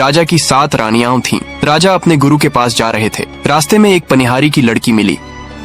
राजा की 7 रानियां थीं। राजा अपने गुरु के पास जा रहे थे। रास्ते में एक पनिहारी की लड़की मिली।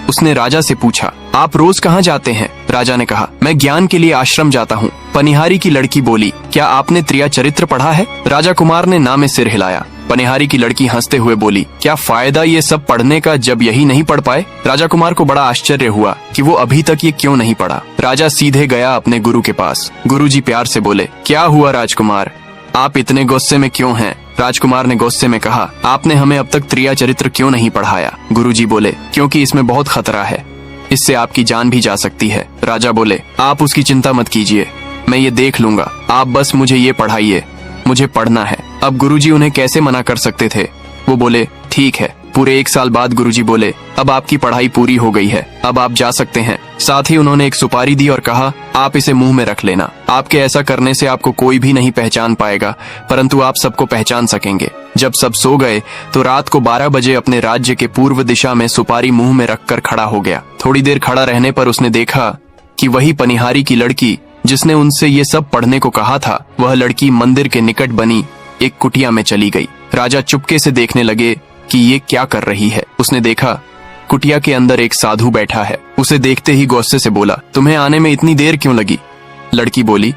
उसने राजा से पूछा, आप रोज कहाँ जाते हैं? राजा ने कहा, मैं ज्ञान के लिए आश्रम जाता हूँ। पनिहारी की लड़की बोली, क्या आपने त्रिया चरित्र पढ़ा है? राजा कुमार ने ना में सिर हिलाया। पनिहारी की लड़की हंसते हुए बोली, क्या फायदा ये सब पढ़ने का जब यही नहीं पढ़ पाए? राजा कुमार को बड़ा आश्चर्य हुआ कि वो अभी तक ये क्यों नहीं पढ़ा। राजा सीधे गया अपने गुरु के पास। गुरुजी प्यार से बोले, क्या हुआ राजकुमार, आप इतने गुस्से में क्यों हैं? राजकुमार ने गुस्से में कहा, आपने हमें अब तक त्रिया चरित्र क्यों नहीं पढ़ाया? गुरुजी बोले, क्योंकि इसमें बहुत खतरा है, इससे आपकी जान भी जा सकती है। राजा बोले, आप उसकी चिंता मत कीजिए, मैं ये देख लूंगा, आप बस मुझे ये पढ़ाइए, मुझे पढ़ना है। अब गुरुजी उन्हें कैसे मना कर सकते थे? वो बोले, ठीक है। पूरे 1 साल बाद गुरुजी बोले, अब आपकी पढ़ाई पूरी हो गई है, अब आप जा सकते हैं। साथ ही उन्होंने एक सुपारी दी और कहा, आप इसे मुंह में रख लेना। आपके ऐसा करने से आपको कोई भी नहीं पहचान पाएगा, परंतु आप सबको पहचान सकेंगे। जब सब सो गए तो रात को 12 बजे अपने राज्य के पूर्व दिशा में सुपारी मुंह में रखकर खड़ा हो गया। थोड़ी देर खड़ा रहने पर उसने देखा कि वही पनिहारी की लड़की जिसने उनसे ये सब पढ़ने को कहा था, वह लड़की मंदिर के निकट बनी एक कुटिया में चली गई। राजा चुपके से देखने लगे कि ये क्या कर रही है। उसने देखा कुटिया के अंदर एक साधु बैठा है। उसे देखते ही गुस्से से बोला, तुम्हें आने में इतनी देर क्यों लगी? लड़की बोली,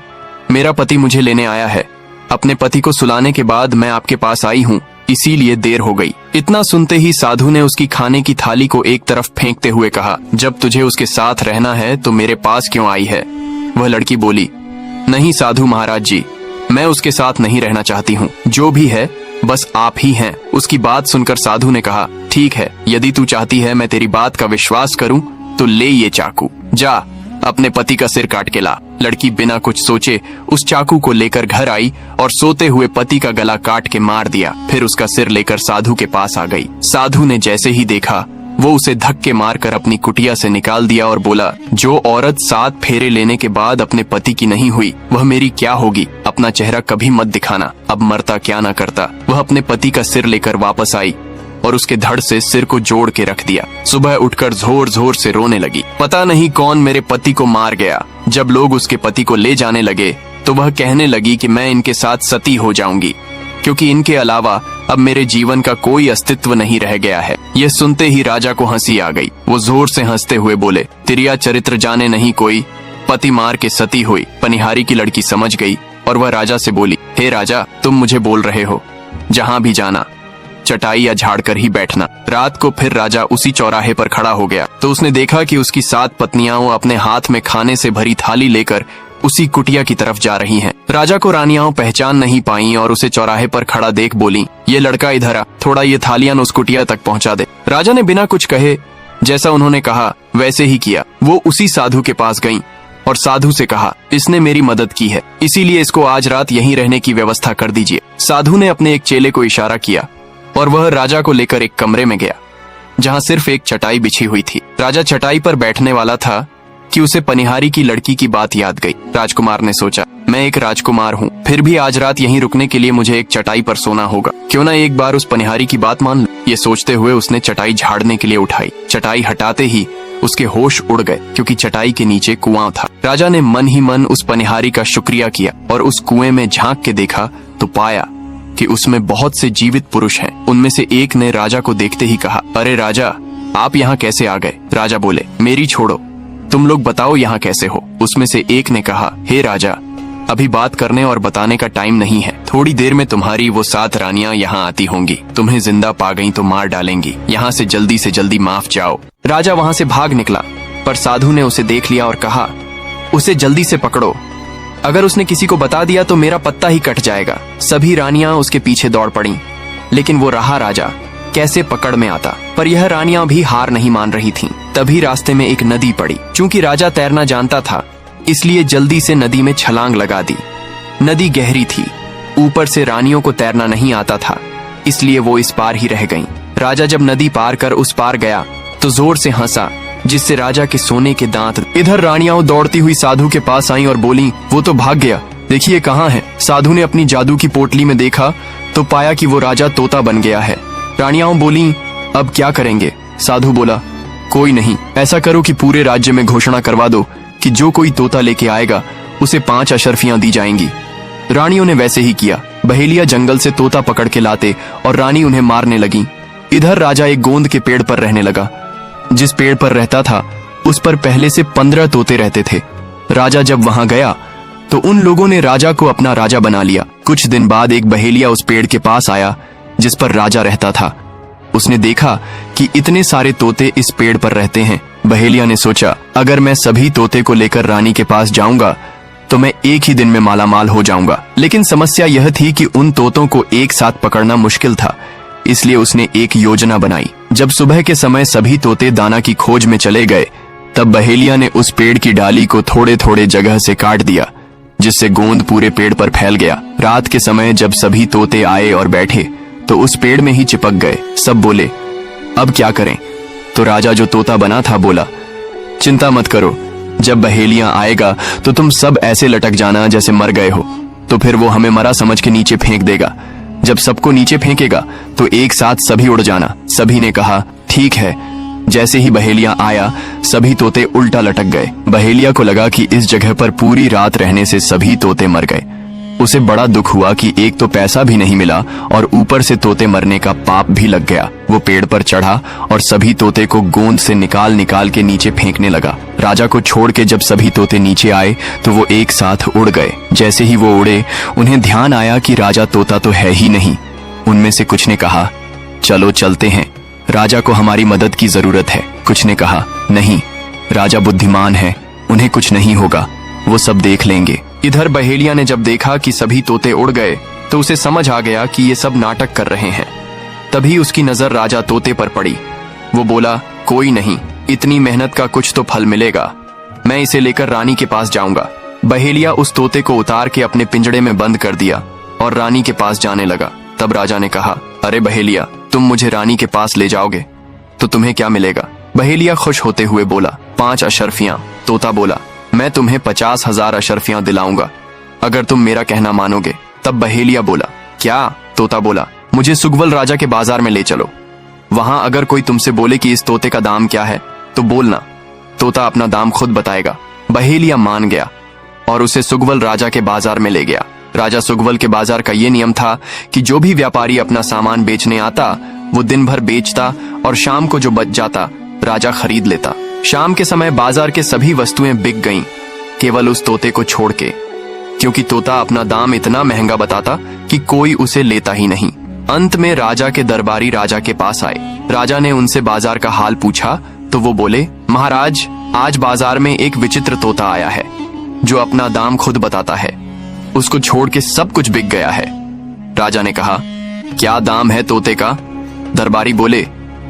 मेरा पति मुझे लेने आया है, अपने पति को सुलाने के बाद मैं आपके पास आई हूँ, इसीलिए देर हो गई। इतना सुनते ही साधु ने उसकी खाने की थाली को एक तरफ फेंकते हुए कहा, जब तुझे उसके साथ रहना है तो मेरे पास क्यों आई है? वह लड़की बोली, नहीं साधु महाराज जी, मैं उसके साथ नहीं रहना चाहती हूँ, जो भी है बस आप ही हैं। उसकी बात सुनकर साधु ने कहा, ठीक है, यदि तू चाहती है मैं तेरी बात का विश्वास करूं तो ले ये चाकू, जा अपने पति का सिर काट के ला। लड़की बिना कुछ सोचे उस चाकू को लेकर घर आई और सोते हुए पति का गला काट के मार दिया। फिर उसका सिर लेकर साधु के पास आ गई। साधु ने जैसे ही देखा वो उसे धक्के मारकर अपनी कुटिया से निकाल दिया और बोला, जो औरत 7 फेरे लेने के बाद अपने पति की नहीं हुई वह मेरी क्या होगी? अपना चेहरा कभी मत दिखाना, अब मरता क्या ना करता। वह अपने पति का सिर लेकर वापस आई और उसके धड़ से सिर को जोड़ के रख दिया। सुबह उठकर जोर जोर से रोने लगी, पता नहीं कौन मेरे पति को मार गया। जब लोग उसके पति को ले जाने लगे तो वह कहने लगी कि मैं इनके साथ सती हो जाऊंगी, क्योंकि इनके अलावा अब मेरे जीवन का कोई अस्तित्व नहीं रह गया है। यह सुनते ही राजा को हंसी आ गई। वो जोर से हंसते हुए बोले, त्रिया चरित्र जाने नहीं कोई, पति मार के सती हुई। पनिहारी की लड़की समझ गई और वह राजा से बोली, हे राजा, तुम मुझे बोल रहे हो, जहाँ भी जाना चटाई या झाड़ कर ही बैठना। रात को फिर राजा उसी चौराहे पर खड़ा हो गया तो उसने देखा कि उसकी 7 पत्नियां अपने हाथ में खाने से भरी थाली लेकर उसी कुटिया की तरफ जा रही हैं। राजा को रानियां पहचान नहीं पाई और उसे चौराहे पर खड़ा देख बोली, ये लड़का इधर आ, थोड़ा ये थालियां उस कुटिया तक पहुंचा दे। राजा ने बिना कुछ कहे जैसा उन्होंने कहा वैसे ही किया। वो उसी साधु के पास गईं और साधु से कहा, इसने मेरी मदद की है, इसीलिए इसको आज रात यहीं रहने की व्यवस्था कर दीजिए। साधु ने अपने एक चेले को इशारा किया और वह राजा को लेकर एक कमरे में गया जहाँ सिर्फ एक चटाई बिछी हुई थी। राजा चटाई पर बैठने वाला था कि उसे पनिहारी की लड़की की बात याद गई। राजकुमार ने सोचा, मैं एक राजकुमार हूँ, फिर भी आज रात यहीं रुकने के लिए मुझे एक चटाई पर सोना होगा, क्यों ना एक बार उस पनिहारी की बात मान लूं। ये सोचते हुए उसने चटाई झाड़ने के लिए उठाई। चटाई हटाते ही उसके होश उड़ गए, क्योंकि चटाई के नीचे कुआं था। राजा ने मन ही मन उस पनिहारी का शुक्रिया किया और उस कुएं में झांक के देखा तो पाया कि उसमें बहुत से जीवित पुरुष हैं। उनमें से एक ने राजा को देखते ही कहा, अरे राजा, आप यहाँ कैसे आ गए? राजा बोले, मेरी छोड़ो, तुम लोग बताओ यहाँ कैसे हो? उसमें से एक ने कहा, हे राजा, अभी बात करने और बताने का टाइम नहीं है, थोड़ी देर में तुम्हारी वो 7 रानियां यहाँ आती होंगी, तुम्हें जिंदा पा गई तो मार डालेंगी, यहाँ से जल्दी माफ जाओ। राजा वहाँ से भाग निकला, पर साधु ने उसे देख लिया और कहा, उसे जल्दी से पकड़ो, अगर उसने किसी को बता दिया तो मेरा पत्ता ही कट जाएगा। सभी रानियां उसके पीछे दौड़ पड़ी, लेकिन वो रहा राजा कैसे पकड़ में आता। पर यह रानियां भी हार नहीं मान रही थीं। तभी रास्ते में एक नदी पड़ी। चूंकि राजा तैरना जानता था, इसलिए जल्दी से नदी में छलांग लगा दी। नदी गहरी थी, ऊपर से रानियों को तैरना नहीं आता था, इसलिए वो इस पार ही रह गईं। राजा जब नदी पार कर उस पार गया तो जोर से हंसा, जिससे राजा के सोने के दांत। इधर रानियां दौड़ती हुई साधु के पास आईं और बोली, वो तो भाग गया, देखिए कहाँ है। साधु ने अपनी जादू की पोटली में देखा तो पाया कि वो राजा तोता बन गया है। रानियां बोली, अब क्या करेंगे? साधु बोला, कोई नहीं, ऐसा करो कि पूरे राज्य में घोषणा करवा दो कि जो कोई तोता लेके आएगा उसे 5 अशर्फियां दी जाएंगी। रानियों ने वैसे ही किया। बहेलिया जंगल से तोता पकड़ के लाते और रानी उन्हें मारने लगी। इधर राजा एक गोंद के पेड़ पर रहने लगा। जिस पेड़ पर रहता था उस पर पहले से 15 तोते रहते थे। राजा जब वहां गया तो उन लोगों ने राजा को अपना राजा बना लिया। कुछ दिन बाद एक बहेलिया उस पेड़ के पास आया जिस पर राजा रहता था। उसने देखा कि इतने सारे तोते इस पेड़ पर रहते हैं। बहेलिया ने सोचा, अगर मैं सभी तोते को लेकर रानी के पास जाऊंगा तो मैं एक ही दिन में मालामाल हो जाऊंगा। लेकिन समस्या यह थी कि उन तोतों को एक साथ पकड़ना मुश्किल था, इसलिए उसने एक योजना बनाई। जब सुबह के समय सभी तोते दाना की खोज में चले गए, तब बहेलिया ने उस पेड़ की डाली को थोड़े थोड़े जगह से काट दिया, जिससे गोंद पूरे पेड़ पर फैल गया। रात के समय जब सभी तोते आए और बैठे तो उस पेड़ में ही चिपक गए। सब बोले, अब क्या करें? तो राजा जो तोता बना था बोला, चिंता मत करो, जब बहेलिया आएगा तो तुम सब ऐसे लटक जाना जैसे मर गए हो, तो फिर वो हमें मरा समझ के नीचे फेंक देगा। जब सबको नीचे फेंकेगा तो एक साथ सभी उड़ जाना। सभी ने कहा, ठीक है। जैसे ही बहेलिया आया सभी तोते उल्टा लटक गए। बहेलिया को लगा कि इस जगह पर पूरी रात रहने से सभी तोते मर गए। उसे बड़ा दुख हुआ कि एक तो पैसा भी नहीं मिला और ऊपर से तोते मरने का पाप भी लग गया। वो पेड़ पर चढ़ा और सभी तोते को गोंद से निकाल निकाल के नीचे फेंकने लगा। राजा को छोड़ के जब सभी तोते नीचे आए तो वो एक साथ उड़ गए। जैसे ही वो उड़े उन्हें ध्यान आया कि राजा तोता तो है ही नहीं। उनमें से कुछ ने कहा, चलो चलते हैं, राजा को हमारी मदद की जरूरत है। कुछ ने कहा, नहीं, राजा बुद्धिमान है, उन्हें कुछ नहीं होगा, वो सब देख लेंगे। इधर बहेलिया ने जब देखा कि सभी तोते उड़ गए तो उसे समझ आ गया कि ये सब नाटक कर रहे हैं। तभी उसकी नजर राजा तोते पर पड़ी। वो बोला, कोई नहीं, इतनी मेहनत का कुछ तो फल मिलेगा, मैं इसे लेकर रानी के पास जाऊंगा। बहेलिया उस तोते को उतार के अपने पिंजड़े में बंद कर दिया और रानी के पास जाने लगा। तब राजा ने कहा, अरे बहेलिया, तुम मुझे रानी के पास ले जाओगे तो तुम्हें क्या मिलेगा? बहेलिया खुश होते हुए बोला, 5 अशर्फियां। तोता बोला, मैं तुम्हें 50,000 अशर्फियां दिलाऊंगा अगर तुम मेरा कहना मानोगे। तब बहेलिया बोला, क्या? तोता बोला, मुझे सुगवल राजा के बाजार में ले चलो, वहां अगर कोई तुमसे बोले कि इस तोते का दाम क्या है तो बोलना, तोता अपना दाम खुद बताएगा। बहेलिया मान गया और उसे सुगवल राजा के बाजार में ले गया। राजा सुगवल के बाजार का ये नियम था कि जो भी व्यापारी अपना सामान बेचने आता वो दिन भर बेचता और शाम को जो बच जाता राजा खरीद लेता। शाम के समय बाजार के सभी वस्तुएं बिक गईं, केवल उस तोते को छोड़ के, क्योंकि तोता अपना दाम इतना महंगा बताता कि कोई उसे लेता ही नहीं। अंत में राजा के दरबारी राजा के पास आए। राजा ने उनसे बाजार का हाल पूछा तो वो बोले, महाराज, आज बाजार में एक विचित्र तोता आया है जो अपना दाम खुद बताता है, उसको छोड़ के सब कुछ बिक गया है। राजा ने कहा, क्या दाम है तोते का? दरबारी बोले,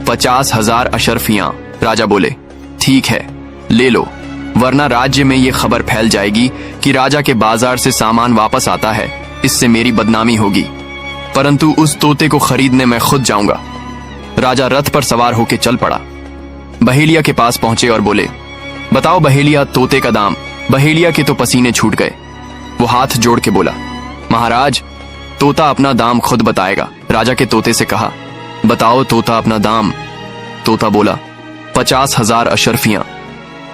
50,000 अशर्फियां। राजा बोले, ठीक है, ले लो, वरना राज्य में ये खबर फैल जाएगी कि राजा के बाजार से सामान वापस आता है, इससे मेरी बदनामी होगी। परंतु उस तोते को खरीदने मैं खुद जाऊंगा। राजा रथ पर सवार होकर चल पड़ा। बहेलिया के पास पहुंचे और बोले, बताओ बहेलिया, तोते का दाम। बहेलिया के तो पसीने छूट गए। वो हाथ जोड़ के बोला, महाराज, तोता अपना दाम खुद बताएगा। राजा के तोते से कहा, बताओ तोता अपना दाम। तोता बोला, 50,000 अशर्फियां।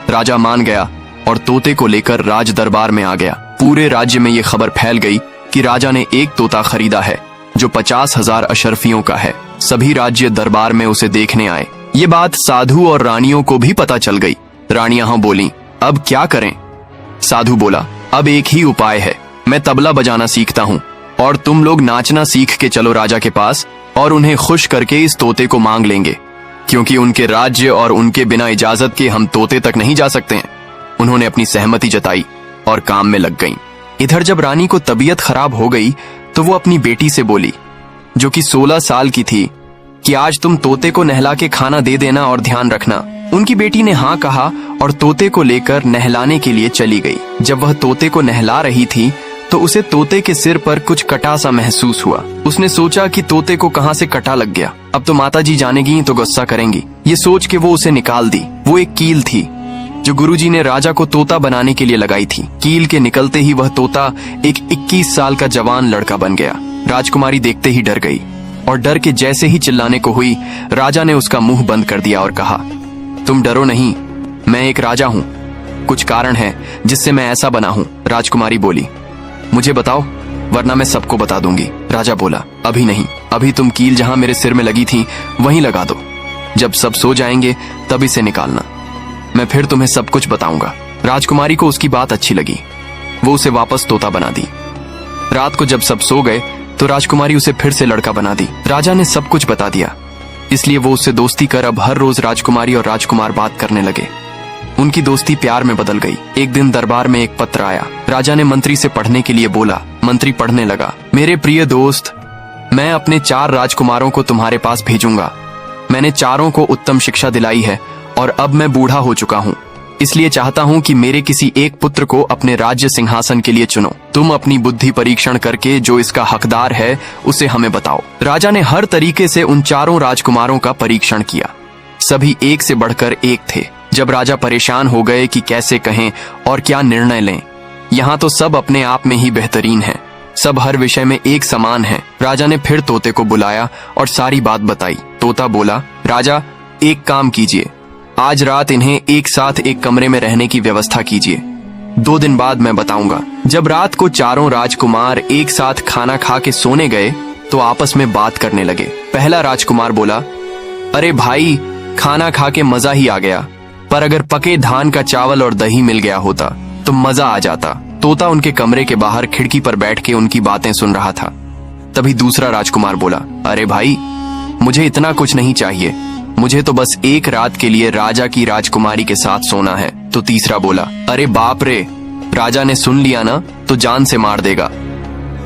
राजा मान गया और तोते को लेकर राज दरबार में आ गया। पूरे राज्य में ये खबर फैल गई कि राजा ने एक तोता खरीदा है जो 50,000 अशर्फियों का है। सभी राज्य दरबार में उसे देखने आए। ये बात साधु और रानियों को भी पता चल गई। रानियां बोली, अब क्या करें? साधु बोला, अब एक ही उपाय है, मैं तबला बजाना सीखता हूँ और तुम लोग नाचना सीख के चलो राजा के पास और उन्हें खुश करके इस तोते को मांग लेंगे, क्योंकि उनके राज्य और उनके बिना इजाजत के हम तोते तक नहीं जा सकते हैं। उन्होंने अपनी सहमति जताई और काम में लग गईं। इधर जब रानी को तबीयत खराब हो गई तो वो अपनी बेटी से बोली, जो कि 16 साल की थी, कि आज तुम तोते को नहला के खाना दे देना और ध्यान रखना। उनकी बेटी ने हाँ कहा और तोते को लेकर नहलाने के लिए चली गई। जब वह तोते को नहला रही थी तो उसे तोते के सिर पर कुछ कटा सा महसूस हुआ। उसने सोचा कि तोते को कहाँ से कटा लग गया, अब तो माताजी जानेगी तो गुस्सा करेंगी। ये सोच के वो उसे निकाल दी। वो एक कील थी जो गुरुजी ने राजा को तोता बनाने के लिए लगाई थी। कील के निकलते ही वह तोता एक 21 साल का जवान लड़का बन गया। राजकुमारी देखते ही डर गई और डर के जैसे ही चिल्लाने को हुई, राजा ने उसका मुंह बंद कर दिया और कहा, तुम डरो नहीं, मैं एक राजा हूँ, कुछ कारण है जिससे मैं ऐसा बना हूँ। राजकुमारी बोली, मुझे बताओ, वरना मैं सबको बता दूंगी। राजा बोला, अभी नहीं, अभी तुम कील जहां मेरे सिर में लगी थी वहीं लगा दो। जब सब सो जाएंगे तब इसे निकालना, मैं फिर तुम्हें सब कुछ बताऊंगा। राजकुमारी को उसकी बात अच्छी लगी, वो उसे वापस तोता बना दी। रात को जब सब सो गए तो राजकुमारी उसे फिर से लड़का बना दी। राजा ने सब कुछ बता दिया, इसलिए वो उससे दोस्ती कर अब हर रोज राजकुमारी और राजकुमार बात करने लगे। उनकी दोस्ती प्यार में बदल गई। एक दिन दरबार में एक पत्र आया। राजा ने मंत्री से पढ़ने के लिए बोला। मंत्री पढ़ने लगा, मेरे प्रिय दोस्त, मैं अपने 4 राजकुमारों को तुम्हारे पास भेजूंगा। मैंने चारों को उत्तम शिक्षा दिलाई है और अब मैं बूढ़ा हो चुका हूँ, इसलिए चाहता हूँ कि मेरे किसी एक पुत्र को अपने राज्य सिंहासन के लिए चुनो। तुम अपनी बुद्धि परीक्षण करके जो इसका हकदार है उसे हमें बताओ। राजा ने हर तरीके से उन चारों राजकुमारों का परीक्षण किया। सभी एक से बढ़कर एक थे। जब राजा परेशान हो गए कि कैसे कहें और क्या निर्णय लें, यहाँ तो सब अपने आप में ही बेहतरीन हैं, सब हर विषय में एक समान हैं। राजा ने फिर तोते को बुलाया और सारी बात बताई। तोता बोला, राजा एक काम कीजिए, आज रात इन्हें एक साथ एक कमरे में रहने की व्यवस्था कीजिए, 2 दिन बाद मैं बताऊंगा। जब रात को चारों राजकुमार एक साथ खाना खा के सोने गए तो आपस में बात करने लगे। पहला राजकुमार बोला, अरे भाई, खाना खा के मजा ही आ गया, पर अगर पके धान का चावल और दही मिल गया होता तो मजा आ जाता। तोता उनके कमरे के बाहर खिड़की पर बैठ के उनकी बातें सुन रहा था। तभी दूसरा राजकुमार बोला, अरे भाई, मुझे इतना कुछ नहीं चाहिए, मुझे तो बस एक रात के लिए राजा की राजकुमारी के साथ सोना है। तो तीसरा बोला, अरे बाप रे, राजा ने सुन लिया ना तो जान से मार देगा,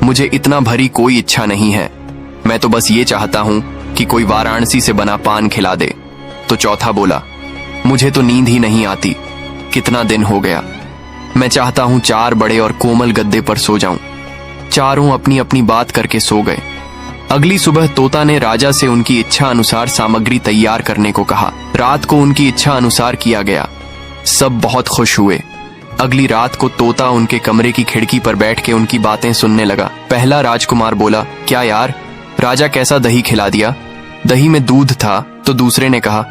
मुझे इतना भरी कोई इच्छा नहीं है, मैं तो बस ये चाहता हूँ कि कोई वाराणसी से बना पान खिला दे। तो चौथा बोला, मुझे तो नींद ही नहीं आती, कितना दिन हो गया, मैं चाहता हूँ 4 बड़े और कोमल गद्दे पर सो जाऊं। चारों अपनी अपनी बात करके सो गए। अगली सुबह तोता ने राजा से उनकी इच्छा अनुसार सामग्री तैयार करने को कहा। रात को उनकी इच्छा अनुसार किया गया। सब बहुत खुश हुए। अगली रात को तोता उनके कमरे की खिड़की पर बैठ के उनकी बातें सुनने लगा। पहला राजकुमार बोला, क्या यार, राजा कैसा दही खिला दिया, दही में दूध था। तो दूसरे ने कहा,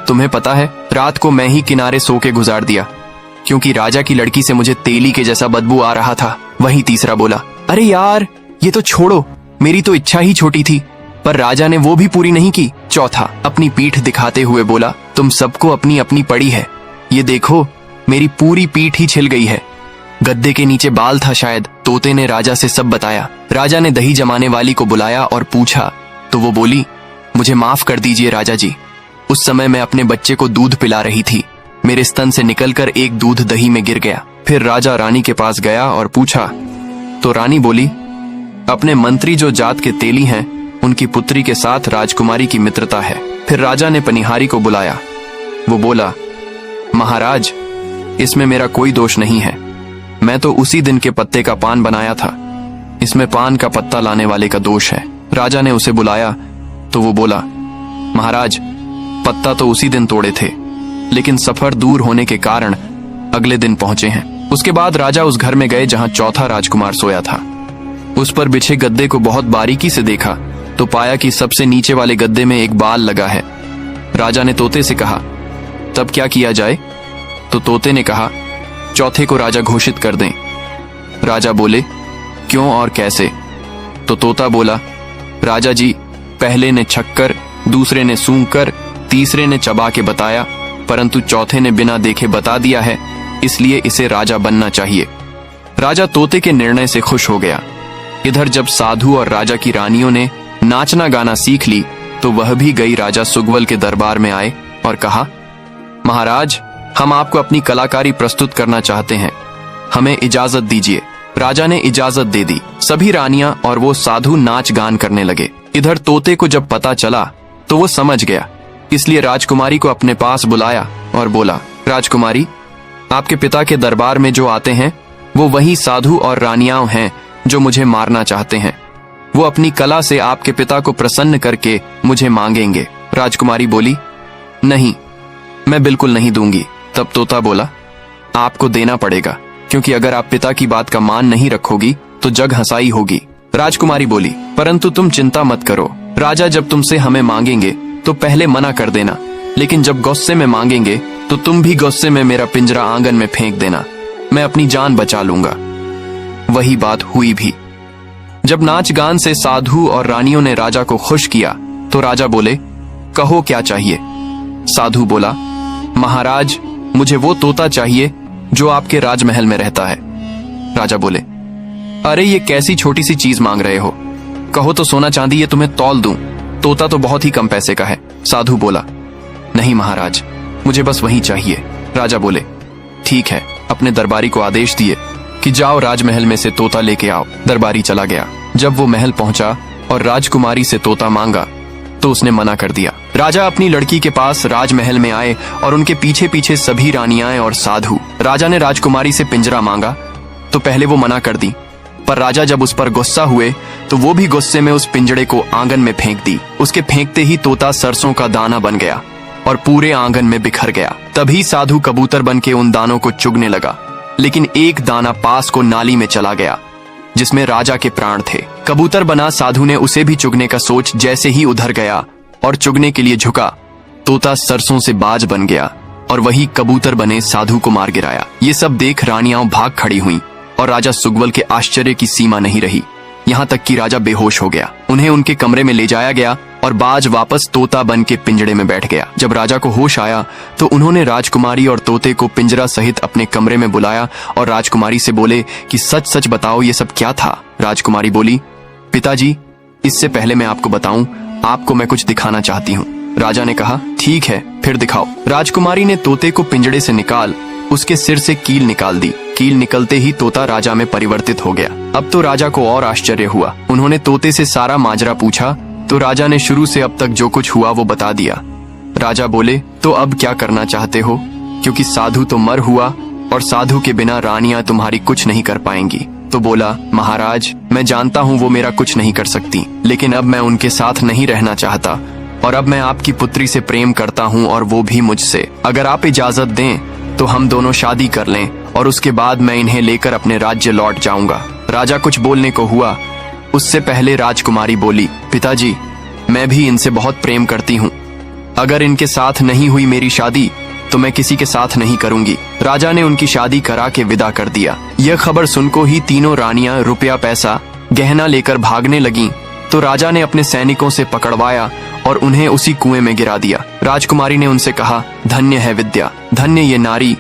तुम्हें पता है, रात को मैं ही किनारे सो के गुजार दिया, क्योंकि राजा की लड़की से मुझे तेली के जैसा बदबू आ रहा था। वहीं तीसरा बोला, अरे यार, ये तो छोड़ो, मेरी तो इच्छा ही छोटी थी, पर राजा ने वो भी पूरी नहीं की। चौथा अपनी पीठ दिखाते हुए बोला, तुम सबको अपनी अपनी पड़ी है, ये देखो मेरी पूरी पीठ ही छिल गई है, गद्दे के नीचे बाल था शायद। तोते ने राजा से सब बताया। राजा ने दही जमाने वाली को बुलाया और पूछा तो वो बोली, मुझे माफ कर दीजिए राजा जी, उस समय मैं अपने बच्चे को दूध पिला रही थी, मेरे स्तन से निकलकर एक दूध दही में गिर गया। फिर राजा रानी के पास गया और पूछा तो रानी बोली, अपने मंत्री जो जात के तेली हैं, उनकी पुत्री के साथ राजकुमारी की मित्रता है। फिर राजा ने पनिहारी को बुलाया। वो बोला, महाराज, इसमें मेरा कोई दोष नहीं है, मैं तो उसी दिन के पत्ते का पान बनाया था, इसमें पान का पत्ता लाने वाले का दोष है। राजा ने उसे बुलाया तो वो बोला, महाराज, पत्ता तो उसी दिन तोड़े थे, लेकिन सफर दूर होने के कारण अगले दिन पहुंचे हैं। उसके बाद राजा उस घर में गए जहां चौथा राजकुमार सोया था। उस पर बिछे गद्दे को बहुत बारीकी से देखा तो पाया कि सबसे नीचे वाले गद्दे में एक बाल लगा है। राजा ने तोते से कहा, तब क्या किया जाए? तो तोते ने कहा, चौथे को राजा घोषित कर दें। राजा बोले, क्यों और कैसे? तो तोता बोला, राजा जी, पहले ने छक्कर, दूसरे ने सूंघकर, तीसरे ने चबा के बताया, परंतु चौथे ने बिना देखे बता दिया है, इसलिए इसे राजा बनना चाहिए। राजा तोते के निर्णय से खुश हो गया। इधर जब साधु और राजा की रानियों ने नाचना गाना सीख ली तो वह भी गई राजा सुग्वल के दरबार में आए और कहा, महाराज, हम आपको अपनी कलाकारी प्रस्तुत करना चाहते हैं, हमें इजाजत दीजिए। राजा ने इजाजत दे दी। सभी रानियां और वो साधु नाच गान करने लगे। इधर तोते को जब पता चला तो वो समझ गया, इसलिए राजकुमारी को अपने पास बुलाया और बोला, राजकुमारी, आपके पिता के दरबार में जो आते हैं वो वही साधु और रानियां हैं जो मुझे मारना चाहते हैं। वो अपनी कला से आपके पिता को प्रसन्न करके मुझे मांगेंगे। राजकुमारी बोली, नहीं, मैं बिल्कुल नहीं दूंगी। तब तोता बोला, आपको देना पड़ेगा, क्योंकि अगर आप पिता की बात का मान नहीं रखोगी तो जग हंसाई होगी। राजकुमारी बोली, परंतु तुम चिंता मत करो, राजा जब तुमसे हमें मांगेंगे तो पहले मना कर देना, लेकिन जब गुस्से में मांगेंगे तो तुम भी गुस्से में मेरा पिंजरा आंगन में फेंक देना, मैं अपनी जान बचा लूंगा। वही बात हुई भी। जब नाच गान से साधु और रानियों ने राजा को खुश किया तो राजा बोले, कहो क्या चाहिए। साधु बोला, महाराज मुझे वो तोता चाहिए जो आपके राजमहल में रहता है। राजा बोले, अरे ये कैसी छोटी सी चीज मांग रहे हो, कहो तो सोना चांदी ये तुम्हें तौल दूं, तोता तो बहुत ही कम पैसे का है। साधु बोला, नहीं महाराज मुझे बस वही चाहिए। राजा बोले, ठीक है। अपने दरबारी को आदेश दिए कि जाओ राजमहल में से तोता लेके आओ। दरबारी चला गया। जब वो महल पहुंचा और राजकुमारी से तोता मांगा तो उसने मना कर दिया। राजा अपनी लड़की के पास राजमहल में आए और उनके पीछे पीछे सभी रानियां और साधु। राजा ने राजकुमारी से पिंजरा मांगा तो पहले वो मना कर दी, पर राजा जब उस पर गुस्सा हुए तो वो भी गुस्से में उस पिंजड़े को आंगन में फेंक दी। उसके फेंकते ही तोता सरसों का दाना बन गया और पूरे आंगन में बिखर गया। तभी साधु कबूतर बन के उन दानों को चुगने लगा, लेकिन एक दाना पास को नाली में चला गया जिसमें राजा के प्राण थे। कबूतर बना साधु ने उसे भी चुगने का सोच जैसे ही उधर गया और चुगने के लिए झुका, तोता सरसों से बाज बन गया और वही कबूतर बने साधु को मार गिराया। ये सब देख रानियां भाग खड़ी हुई और राजा सुग्वल के आश्चर्य की सीमा नहीं रही, यहाँ तक कि राजा बेहोश हो गया। उन्हें उनके कमरे में ले जाया गया और बाज वापस तोता बन के पिंजड़े में बैठ गया। जब राजा को होश आया तो उन्होंने राजकुमारी और तोते को पिंजरा सहित अपने कमरे में बुलाया और राजकुमारी से बोले कि सच सच बताओ ये सब क्या था। राजकुमारी बोली, पिताजी इससे पहले मैं आपको बताऊं, आपको मैं कुछ दिखाना चाहती हूँ। राजा ने कहा, ठीक है फिर दिखाओ। राजकुमारी ने तोते को पिंजड़े से निकाल उसके सिर से कील निकाल दी। कील निकलते ही तोता राजा में परिवर्तित हो गया। अब तो राजा को और आश्चर्य हुआ। उन्होंने तोते से सारा माजरा पूछा तो राजा ने शुरू से अब तक जो कुछ हुआ वो बता दिया। राजा बोले, तो अब क्या करना चाहते हो, क्योंकि साधु तो मर हुआ और साधु के बिना रानियां तुम्हारी कुछ नहीं कर पाएंगी। तो बोला, महाराज मैं जानता हूँ वो मेरा कुछ नहीं कर सकती, लेकिन अब मैं उनके साथ नहीं रहना चाहता और अब मैं आपकी पुत्री से प्रेम करता हूँ और वो भी मुझसे। अगर आप इजाजत दें तो हम दोनों शादी कर लें और उसके बाद मैं इन्हें लेकर अपने राज्य लौट जाऊंगा। राजा कुछ बोलने को हुआ, उससे पहले राजकुमारी बोली, पिताजी मैं भी इनसे बहुत प्रेम करती हूँ, अगर इनके साथ नहीं हुई मेरी शादी तो मैं किसी के साथ नहीं करूंगी। राजा ने उनकी शादी करा के विदा कर दिया। यह खबर सुनकर ही तीनों रानियां रुपया पैसा गहना लेकर भागने लगीं, तो राजा ने अपने सैनिकों से पकड़वाया और उन्हें उसी कुएं में गिरा दिया। राजकुमारी ने उनसे कहा, धन्य है विद्या, धन्य ये नारी